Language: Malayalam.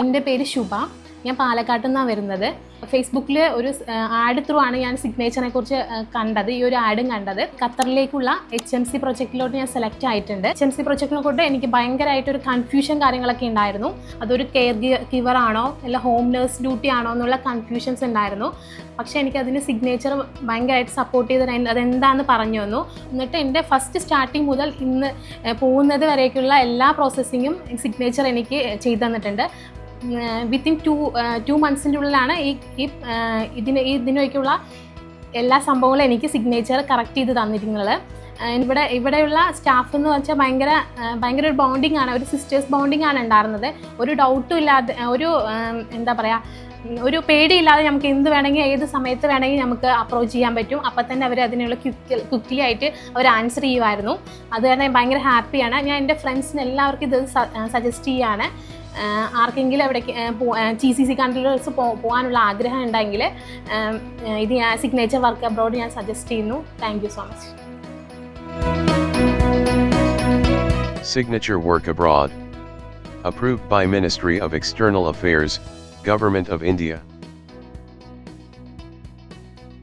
എൻ്റെ പേര് ശുഭ. ഞാൻ പാലക്കാട്ട് നിന്നാണ് വരുന്നത്. ഫേസ്ബുക്കിൽ ഒരു ആഡ് ത്രൂ ആണ് ഞാൻ സിഗ്നേച്ചറിനെ കുറിച്ച് കണ്ടത്. ഈ ഒരു ആഡും കണ്ടത്. ഖത്തറിലേക്കുള്ള HMC പ്രൊജക്റ്റിലോട്ട് ഞാൻ സെലക്ട് ആയിട്ടുണ്ട്. HMC പ്രൊജക്റ്റിനെ കൊണ്ട് എനിക്ക് ഭയങ്കരമായിട്ടൊരു കൺഫ്യൂഷൻ കാര്യങ്ങളൊക്കെ ഉണ്ടായിരുന്നു. അതൊരു കെയർ ഗിവർ ആണോ അല്ല ഹോം നേഴ്സ് ഡ്യൂട്ടി ആണോ എന്നുള്ള കൺഫ്യൂഷൻസ് ഉണ്ടായിരുന്നു. പക്ഷേ എനിക്കതിന് സിഗ്നേച്ചർ ഭയങ്കരമായിട്ട് സപ്പോർട്ട് ചെയ്ത് അതെന്താണെന്ന് പറഞ്ഞു തന്നു. എന്നിട്ട് എൻ്റെ ഫസ്റ്റ് സ്റ്റാർട്ടിങ് മുതൽ ഇന്ന് പോകുന്നത് വരേക്കുള്ള എല്ലാ പ്രോസസ്സിങ്ങും സിഗ്നേച്ചർ എനിക്ക് ചെയ്തു തന്നിട്ടുണ്ട്. വിത്തിൻ ടു മന്ത്സിൻ്റെ ഉള്ളിലാണ് ഇതിനൊക്കെയുള്ള എല്ലാ സംഭവങ്ങളും എനിക്ക് സിഗ്നേച്ചർ കറക്റ്റ് ചെയ്ത് തന്നിരിക്കുന്നത്. ഇവിടെയുള്ള സ്റ്റാഫ് എന്ന് വെച്ചാൽ ഭയങ്കര ഒരു ബോണ്ടിങ് ആണ്, ഒരു സിസ്റ്റേഴ്സ് ബോണ്ടിങ് ആണ് ഉണ്ടായിരുന്നത്. ഒരു ഡൗട്ടും ഇല്ലാതെ, എന്താ പറയുക, ഒരു പേടിയില്ലാതെ നമുക്ക് എന്ത് വേണമെങ്കിൽ ഏത് സമയത്ത് വേണമെങ്കിൽ നമുക്ക് അപ്രോച്ച് ചെയ്യാൻ പറ്റും. അപ്പം തന്നെ അവർ അതിനുള്ള ക്വിക്ക്ലി ആയിട്ട് അവർ ആൻസർ ചെയ്യുമായിരുന്നു. അത് കാരണം ഭയങ്കര ഹാപ്പിയാണ്. ഞാൻ എൻ്റെ ഫ്രണ്ട്സിന് എല്ലാവർക്കും ഇത് സജസ്റ്റ് ചെയ്യുകയാണ്. ആർക്കെങ്കിലും എവിടേക്ക് GCC കൺട്രീസ് പോകാനുള്ള ആഗ്രഹം ഉണ്ടെങ്കിൽ ഇത് ഞാൻ സിഗ്നേച്ചർ വർക്ക് അബ്രോഡ് ഞാൻ സജസ്റ്റ് ചെയ്യുന്നു. Thank you so much. Signature Work Abroad. Approved by Ministry of External Affairs, Government of India.